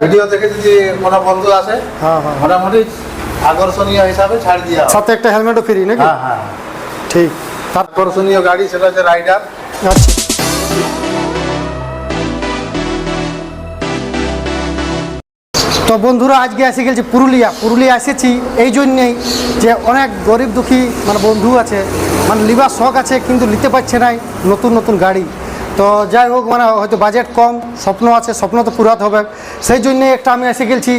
Video দেখে যদি কোনো বন্ধু আসে মোটামুটি আকর্ষণীয় হিসাবে ছাড় দিয়া সাথে একটা হেলমেটও ফ্রি নাকি? হ্যাঁ হ্যাঁ ঠিক। আকর্ষণীয় গাড়ি সেটা হচ্ছে রাইডার। আচ্ছা, তো বন্ধুরা আজকে এসে গেছি পুরুলিয়া এসেছি এই জন্যেই যে অনেক গরিব দুঃখী মানে বন্ধু আছে, মানে লিবার শখ আছে কিন্তু নিতে পারছে না নতুন নতুন গাড়ি। তো যাই হোক, মানে হয়তো বাজেট কম, স্বপ্ন আছে, স্বপ্ন তো পুরাতে হবে। সেই জন্যে একটা আমি এসে গেছি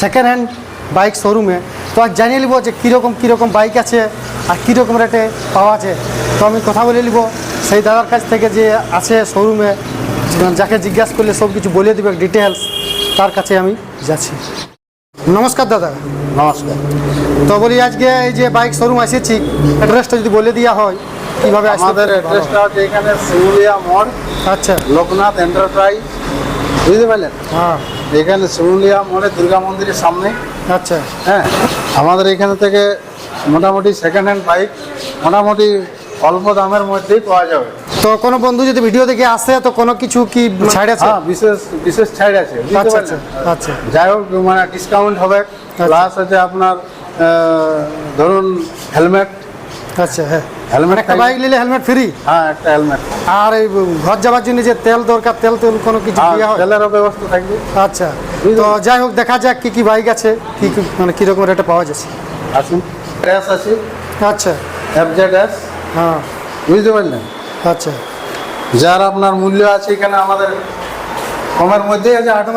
সেকেন্ড হ্যান্ড বাইক শোরুমে। তো আজ জানিয়ে নিব যে কীরকম বাইক আছে আর কীরকম রেটে পাওয়া আছে। তো আমি কথা বলে নিব সেই দাদার কাছ থেকে যে আছে শোরুমে, যাকে জিজ্ঞাসা করলে সব কিছু বলে দেবে ডিটেলস, তার কাছে আমি যাচ্ছি। নমস্কার দাদা। নমস্কার। তো বলি আজকে এই যে বাইক শোরুম এসেছি, অ্যাড্রেসটা যদি বলে দেওয়া হয় কীভাবে? আমাদের অ্যাড্রেসটা হচ্ছে এখানে শিমুলিয়া মোড়। আচ্ছা, লোকনাথ এন্টারপ্রাইজ, বুঝতে পারলেন? হ্যাঁ, এখানে শিমুলিয়া মোড়ে দুর্গা মন্দিরের সামনে। আচ্ছা, হ্যাঁ, আমাদের এখানে থেকে মোটামুটি সেকেন্ড হ্যান্ড বাইক মোটামুটি অল্প দামের মধ্যেই পাওয়া যাবে। তো কোনো বন্ধু যদি ভিডিও দেখে আসে তো কোনো কিছু কি ছাড় আছে? হ্যাঁ, বিশেষ ছাড় আছে। আচ্ছা আচ্ছা আচ্ছা, যাই হোক, মানে ডিসকাউন্ট হবে। প্লাস হচ্ছে আপনার ধরুন হেলমেট। আচ্ছা, হ্যাঁ, হেলমেট একটা বাইক নিলে হেলমেট ফ্রি। হ্যাঁ, একটা হেলমেট। আর এই ঘর যাওয়ার জন্য যে তেল দরকার, তেল কোনো কিছু দেওয়া হয়? তেলেরও ব্যবস্থা থাকবে। আচ্ছা, তো যাই হোক দেখা যাক কি বাইক আছে, মানে কীরকম রেটে পাওয়া যাচ্ছে। আসুন, ড্যাশ আছে। আচ্ছা, FZ-S, হ্যাঁ, বুঝতে পারলেন? আচ্ছা, যার আপনার মূল্য আছে এখানে আমাদের কমের মধ্যেই আছে, 8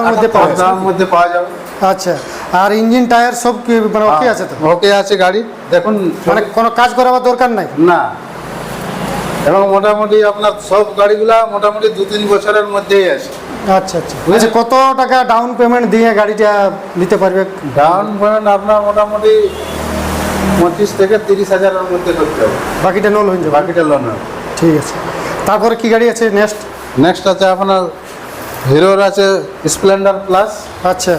মধ্যে পাওয়া যাবে। আচ্ছা, আর ইঞ্জিন টায়ার সব কি মানে ওকে আছে তো? ওকে আছে গাড়ি, দেখুন মানে কোনো কাজ করাবার দরকার নাই না। এবং মোটামুটি আপনার সব গাড়িগুলা মোটামুটি 2-3 বছরের মধ্যেই আছে। আচ্ছা আচ্ছা আচ্ছা, কত টাকা ডাউন পেমেন্ট দিয়ে গাড়িটা নিতে পারবে? ডাউন পেমেন্ট আপনার মোটামুটি 25 থেকে 30 হাজারের মধ্যে করতে হবে, বাকিটা লোন হয়ে যাবে? বাকিটা লোন হবে। ঠিক আছে। তারপরে কি গাড়ি আছে নেক্সট আছে আপনার হিরোর আছে স্প্লেন্ডার প্লাস। আচ্ছা,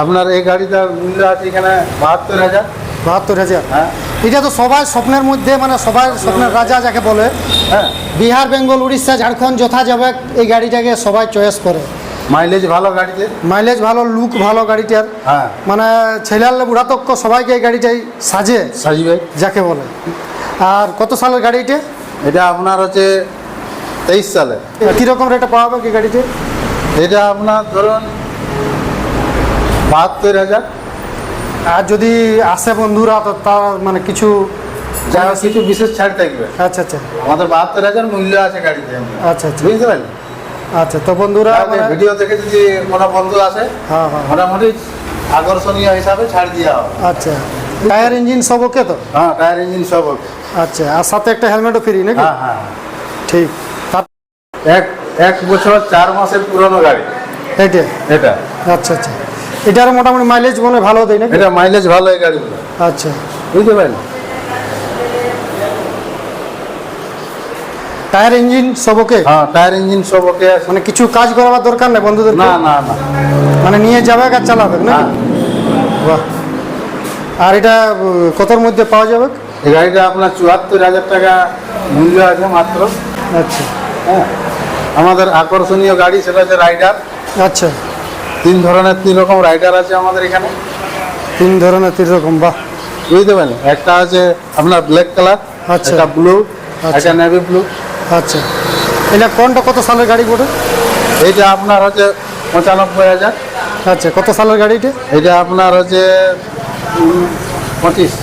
আপনার এই গাড়িটার মূল্য আছে এখানে 72,000। 72,000? হ্যাঁ, এটা তো সবাই স্বপ্নের মধ্যে, মানে সবাই স্বপ্নের রাজা যাকে বলে। হ্যাঁ, বিহার, বেঙ্গল, উড়িষ্যা, ঝাড়খণ্ড যথা যাবে এই গাড়িটাকে সবাই চয়েস করে। মাইলেজ ভালো গাড়িতে, মাইলেজ ভালো, লুক ভালো গাড়িটার। হ্যাঁ, মানে ছেলেলে বুড়াতক্য সবাইকে এই গাড়িটাই সাজিবে যাকে বলে। আর কত সালের গাড়ি এটা? এটা আপনার হচ্ছে 23 সালে। কীরকম রেটে পাওয়া যাবে এই গাড়িতে? এটা আপনার ধরুন 72,000। আর যদি আসে বন্ধুরা তো তার মানে কিছু কিছু বিশেষ ছাড় থাকবে। আচ্ছা আচ্ছা, আমাদের 72,000 মূল্য আছে গাড়িতে। আচ্ছা আচ্ছা, বুঝতে পারলেন? আচ্ছা, তো বন্ধুরা ভিডিও দেখে যদি কোনো বন্ধু আসে হ্যাঁ হ্যাঁ, মোটামুটি আকর্ষণীয় হিসাবে ছাড় দেওয়া হবে। আচ্ছা, টায়ার ইঞ্জিন সব ওকে তো? হ্যাঁ, টায়ার ইঞ্জিন সব ওকে। আচ্ছা, আর সাথে একটা হেলমেটও ফ্রি নাকি? হ্যাঁ হ্যাঁ, ঠিক। এক বছর 4 মাসের পুরনো গাড়ি এটা। আচ্ছা আচ্ছা, এটারও মোটামুটি মাইলেজ মনে ভালো দেয় নাকি? এটা মাইলেজ ভালো এই গাড়িগুলো। আচ্ছা, বুঝতে পারলেন? টায়ার ইঞ্জিন সব ওকে? হ্যাঁ, টায়ার ইঞ্জিন সব ওকে আছে। মানে কিছু কাজ করাবার দরকার নেই বন্ধুদের? না না না, মানে নিয়ে যাবে আর চালাবে না? বাহ। আর এটা কতর মধ্যে পাওয়া যাবে? এই গাড়িটা আপনার 74,000 টাকা মূল্য আছে মাত্র। আচ্ছা, হ্যাঁ, আমাদের আকর্ষণীয় গাড়ি সেটা হচ্ছে রাইডার। আচ্ছা, 3 রকম রাইডার আছে আমাদের এখানে। 3 ধরনের 3 রকম, বাহ। বুঝতে পারলেন? একটা আছে আপনার ব্ল্যাক কালার, আচ্ছা, একটা ব্লু, আচ্ছা, একটা নেভি ব্লু। আচ্ছা, এটা কোনটা কত সালের গাড়ি পড়ে? এইটা আপনার হচ্ছে 95,000। আচ্ছা, কত সালের গাড়ি এটা? এটা আপনার হচ্ছে 25।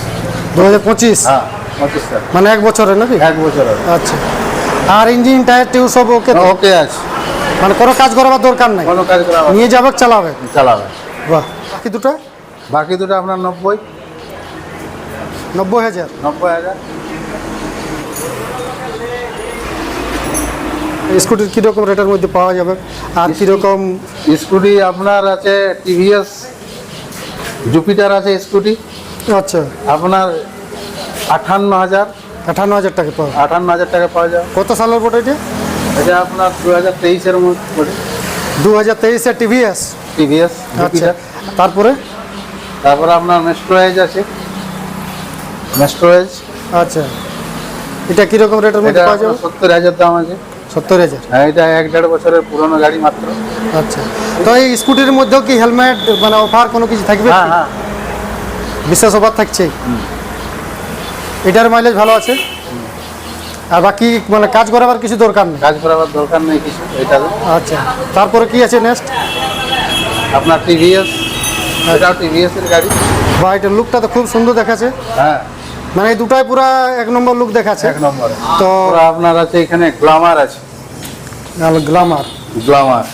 2025? হ্যাঁ, 25 সাল। মানে 1 বছরের নাকি? 1 বছরের। আচ্ছা, আর ইঞ্জিন টায়ার টিউ সব ওকে তো? ওকে আছে, মানে কোনো কাজ করাবার দরকার নাই, কোনো কাজ করা নিয়ে যাবে চালাবে? বাহ। বাকি দুটো? বাকি দুটো আপনার 90,000। 90,000? স্কুটির কীরকম রেটের মধ্যে পাওয়া যাবে আর কীরকম? স্কুটি আপনার আছে টিভিএস জুপিটার আছে স্কুটি। আচ্ছা, আপনার 58,000। 58,000 টাকা পাওয়া? 58,000 টাকা পাওয়া যাবে। কত সালের বোট এটা? এটা আপনার 2023-এর মধ্যে। 2023-এর টিভিএস? টিভিএস আচ্ছা, তারপরে আপনার মেস্ট্রোয়েজ আছে। মেস্ট্রোয়েজ, আচ্ছা, এটা কীরকম রেটের মধ্যে পাওয়া যাবে? 70,000 দাম আছে। 70,000। হ্যাঁ, এটা 1-1.5 বছরের পুরনো গাড়ি মাত্র। আচ্ছা, তো এই স্কুটির মধ্যেও কি হেলমেট মানে অফার কোনো কিছু থাকবে? হ্যাঁ হ্যাঁ, বিশেষ অফার থাকছে। এটার মাইলেজ ভালো আছে, আর বাকি মানে কাজ করাবার কিছু দরকার নেই। কাজ করাবার দরকার নেই কিছু এটা। আচ্ছা, তারপরে কি আছে নেক্সট? আপনার টিভিএস, এটাও টিভিএস এর গাড়ি। বা এটার লুকটা তো খুব সুন্দর দেখাচ্ছে, হ্যাঁ, মানে এই দুটাই পুরা 1 নম্বর লুক দেখাচ্ছে। 1 নম্বরে। তো তো আপনার আছে এখানে গ্ল্যামার আছে, গ্ল্যামার। গ্ল্যামার।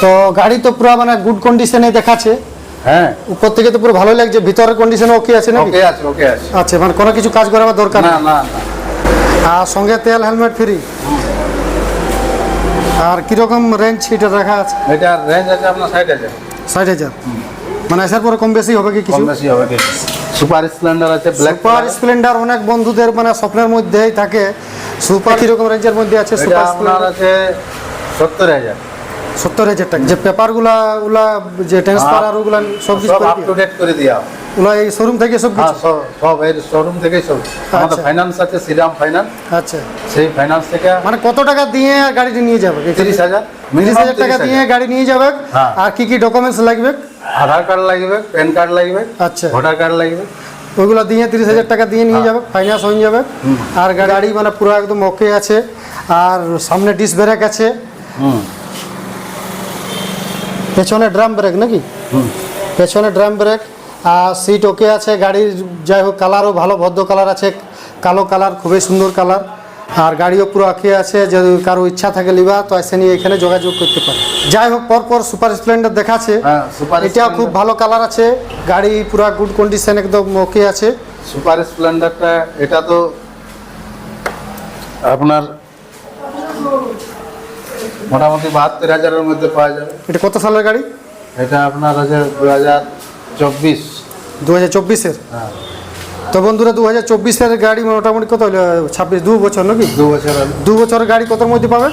তো গাড়ি তো পুরো মানে গুড কন্ডিশনে দেখাচ্ছে, হ্যাঁ, উপর থেকে তো পুরো ভালো লাগছে, ভিতরের কন্ডিশন ওকে আছে নাকি? ওকে আছে, ওকে আছে। আচ্ছা, মানে কোনো কিছু কাজ করাবার দরকার না নেই। না না। আর সঙ্গে তেল হেলমেট ফ্রি। আর কিরকম রেঞ্জ এটা রাখা আছে? এটার রেঞ্জ আছে আপনার 60,000। 60,000, মানে আসার পরে কম বেশি হবে কি কিছু? কম বেশি হবে কিছু। সুপার স্প্লেন্ডার আছে, ব্ল্যাক সুপার স্প্লেন্ডার অনেক বন্ধুদের মানে স্বপ্নের মধ্যেই থাকে। সুপার কিরকম রেঞ্জের মধ্যে আছে এটা সুপার আপনার স্প্লেন্ডার? আছে 70,000। 70,000 টাকা। যে পেপারগুলা ওগুলা যে ট্রান্সফার আর ওগুলা সব কিছু সব করে আপ টু ডেট করে দেওয়া। ওগুলা এই শোরুম থেকে সব হ্যাঁ, কিছু? সব এর শোরুম থেকেই সব। আমাদের আচ্ছা। ফাইন্যান্স আছে, শ্রীরাম ফাইন্যান্স, আচ্ছা, সেই ফাইন্যান্স থেকে মানে কত টাকা দিয়ে গাড়িটি নিয়ে যাবে? 30,000। 30,000 টাকা দিয়ে গাড়ি নিয়ে যাবে। হ্যাঁ। আর কি কি ডকুমেন্টস লাগবে? আধার কার্ড লাগবে, প্যান কার্ড লাগবে, আচ্ছা, ভোটার কার্ড লাগবে। ওইগুলো দিয়ে 30,000 টাকা দিয়ে নিয়ে যাবে, ফাইন্যান্স হয়ে যাবে। আর গাড়ি মানে পুরো একদম ওকে আছে। আর সামনে ডিস্ক ব্রেক আছে, হুম পেছনে ড্রাম ব্রেক নাকি? হুম। পেছনে ড্রাম ব্রেক। আর সিট ওকে আছে। গাড়ির যাই হোক কালারও ভালো, ভদ্র কালার আছে, কালো কালার, খুবই সুন্দর কালার। আর গাড়িও পুরো ওকে আছে, যদি কারো ইচ্ছা থাকে লিবা তো এসে নিয়ে এখানে যোগাযোগ করতে পারে। যাই হোক, পরপর সুপার স্প্লেন্ডার দেখাচ্ছে, হ্যাঁ, সুপার এটাও খুব ভালো কালার আছে। গাড়ি পুরো গুড কন্ডিশন, একদম ওকে আছে। সুপার স্প্লেন্ডারটা এটা তো আপনার মোটামুটি 72,000-এর মধ্যে পাওয়া যাবে। এটা কত সালের গাড়ি? এটা আপনার আছে 2024। 2024-এর। হ্যাঁ, তো বন্ধুরা 2024-এর গাড়ি মোটামুটি কত হলো? 26, 2 বছর নাকি? 2 বছর হলো। 2 বছরের গাড়ি কতর মধ্যে পাবে?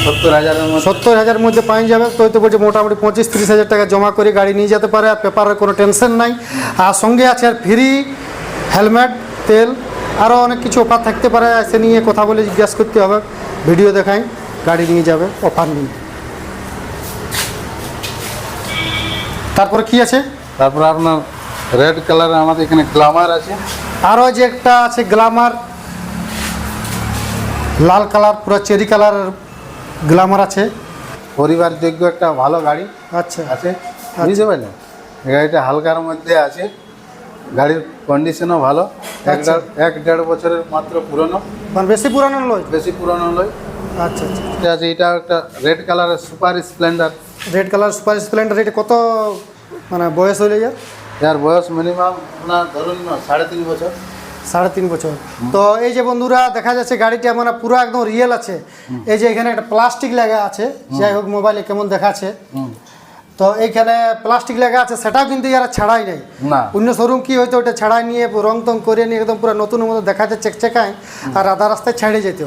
70,000-এর মধ্যে। 70,000-এর মধ্যে পাওয়া যাবে। তো এই তো বলছে মোটামুটি 25-30,000 টাকা জমা করে গাড়ি নিয়ে যেতে পারে, আর পেপারের কোনো টেনশন নাই। আর সঙ্গে আছে আর ফ্রি হেলমেট, তেল, আরও অনেক কিছু অফার থাকতে পারে। এসে নিয়ে কথা বলে জিজ্ঞাসা করতে হবে, ভিডিও দেখাই, গাড়ি নিয়ে যাবে অফার নিয়ে। তারপরে কি আছে? তারপর আপনার রেড কালারের আমাদের এখানে গ্ল্যামার আছে। আরও যে একটা আছে গ্ল্যামার, লাল কালার, পুরো চেরি কালারের গ্ল্যামার আছে। পরিবারযোগ্য একটা ভালো গাড়ি আচ্ছা, আছে, বুঝতে পারলেন? এই গাড়িটা হালকার মধ্যে আছে, গাড়ির কন্ডিশনও ভালো। আচ্ছা। 1-1.5 বছরের মাত্র পুরনো, মানে বেশি পুরানো নয়। বেশি পুরনো নয়। আচ্ছা আচ্ছা। এটা আছে, এটা একটা রেড কালারের super Splendor. Red colour super Splendor, এটা কত মানে বয়স হইলে যার? যার বয়স মিনিমাম আপনার ধরুন না 3.5 বছর। 3.5 বছর। তো এই যে বন্ধুরা দেখা যাচ্ছে গাড়িটা মানে পুরো একদম রিয়েল আছে। এই যে এখানে একটা প্লাস্টিক লাগা আছে, যাই হোক মোবাইলে কেমন দেখাচ্ছে। তো এইখানে প্লাস্টিক লাগা আছে, সেটাও কিন্তু এরা ছাড়াই নাই। না, অন্য শোরুম কি হয়তো ওটা ছাড়াই নিয়ে রং টং করে নিয়ে একদম পুরো নতুন মতো দেখাচ্ছে, চেকচেকায়, আর আধা রাস্তায় ছেড়ে যেত।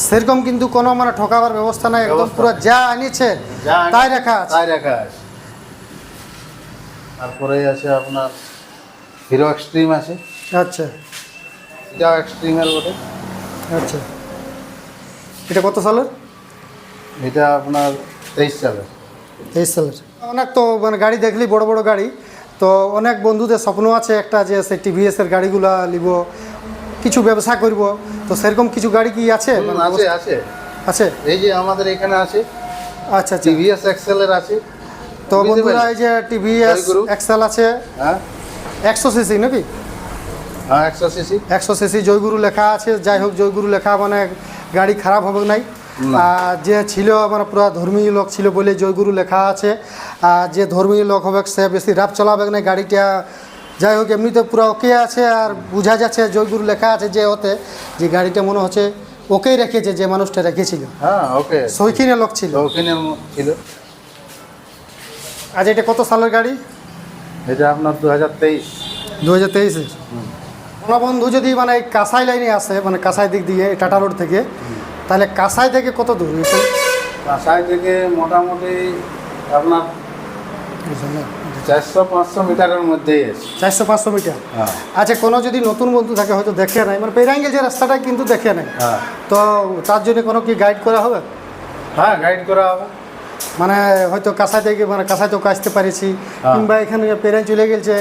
সেরকম কিন্তু কোনো মানে ঠকাবার ব্যবস্থা নাই, একদম পুরো যা আনিছে তাই রাখা আছে। তাই রাখা আছে। তারপরে আছে আপনার হিরো এক্সট্রিম আছে। আচ্ছা এটাও এক্সট্রিমের বটে। আচ্ছা, এটা কত সালের? এটা আপনার 23 সালের। 23 সালের। অনেক তো মানে গাড়ি দেখলি বড় বড় গাড়ি, তো অনেক বন্ধুদের স্বপ্ন আছে একটা যে সেই টিভিএসের গাড়িগুলা নিব, কিছু ব্যবসা করব। তো সেরকম কিছু গাড়ি কি আছে? আছে আছে আছে। এই যে আমাদের এখানে আছে আচ্ছা আচ্ছা। টিভিএস এক্সেলের আছে। তো বন্ধুরা এই যে টিভিএস জয়গুরু। এক্সেল আছে, হ্যাঁ 100 সিসি নাকি? হ্যাঁ, 100 সিসি। 100 সিসি জয়গুরু লেখা আছে। যাই হোক, জয়গুরু লেখা মানে গাড়ি খারাপ হবে নাই। আর যে ছিল মানে পুরো ধর্মীয় লোক ছিল বলে জয়গুরু লেখা আছে। আর যে ধর্মীয় লোক হবে সে বেশি রাপ চালাবে না গাড়িটা। যাই হোক, এমনিতে পুরো ওকে আছে। আর বোঝা যাচ্ছে জয়গুরু লেখা আছে যে ওতে, যে গাড়িটা মনে হচ্ছে ওকেই রেখেছে, যে মানুষটা রেখেছিল হ্যাঁ, ওকে, শৌখিনের লোক ছিল। ওখানে ছিল। আজ এটা কত সালের গাড়ি? এটা আপনার 2023। 2023-এর। কোনো বন্ধু যদি মানে এই কাঁসাই লাইনে আসে, মানে কাঁসাই দিক দিয়ে টাটা রোড থেকে, তাহলে কাঁসাই থেকে কত দূর? কাঁসাই থেকে মোটামুটি আপনার 400-500 মিটারের মধ্যেই আছে। 400-500 মিটার। হ্যাঁ আচ্ছা, কোনো যদি নতুন বন্ধু থাকে হয়তো দেখে নাই, মানে পেরাঙ্গেল যে রাস্তাটা কিন্তু দেখে নাই, হ্যাঁ তো তার জন্য কোনো কি গাইড করা হবে? হ্যাঁ গাইড করা হবে। মানে হয়তো কাঁসা থেকে, মানে কাঁসা থেকে আসতে পারিছি, হ্যাঁ। কিংবা এখানে পেরাই চলে গেছে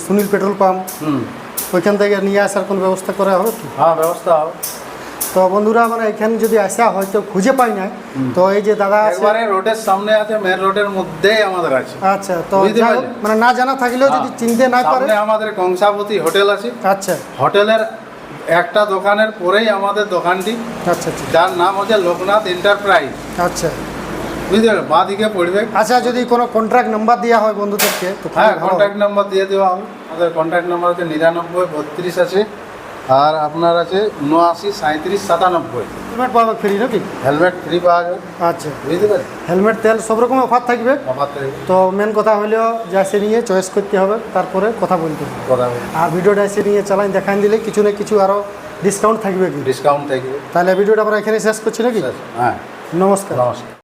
সুনীল পেট্রোল পাম্প, ওইখান থেকে নিয়ে আসার কোনো ব্যবস্থা করা হবে কি? হ্যাঁ ব্যবস্থা হবে। তো বন্ধুরা মানে এখানে যদি আসা হয়তো খুঁজে পাই না, তো এই যে দাদা আছে, একবারে রোডের সামনে আছে, মেন রোডের মধ্যেই আমাদের আছে। আচ্ছা, তো বুঝতে যাই হোক, পারলে? মানে না জানা থাকলেও যদি চিনতে না পারে, সামনে আমাদের কংসাবতী হোটেল আছে। আচ্ছা হোটেলের একটা দোকানের পরেই আমাদের দোকানটি, আচ্ছা আচ্ছা যার নাম হচ্ছে লোকনাথ এন্টারপ্রাইজ। আচ্ছা বুঝতে পারলেন, বাঁ দিকে পড়বে। আচ্ছা, যদি কোনো কন্ট্রাক্ট নাম্বার দেওয়া হয় বন্ধুদেরকে তো হ্যাঁ খুবই ভালো হয়। কন্ট্যাক্ট নাম্বার দিয়ে দেওয়া হবে। আমাদের কন্ট্যাক্ট নাম্বার হচ্ছে 9932 আছে, আর আপনার আছে 793797। হেলমেট পাওয়া ফ্রি নাকি? হেলমেট ফ্রি পাওয়া যাবে। আচ্ছা, বুঝতে পারেন, হেলমেট, তেল সব রকম অফার থাকবে। আমার থেকে তো মেন কথা হলো যে এসে নিয়ে চয়েস করতে হবে, তারপরে কথা বলতে হবে। কথা বলি, আর ভিডিওটা এসে নিয়ে চালান দেখান দিলে কিছু না কিছু আরও ডিসকাউন্ট থাকবে কি? ডিসকাউন্ট থাকবে। তাহলে ভিডিওটা আমরা এখানে শেষ করছি নাকি? হ্যাঁ নমস্কার। নমস্কার।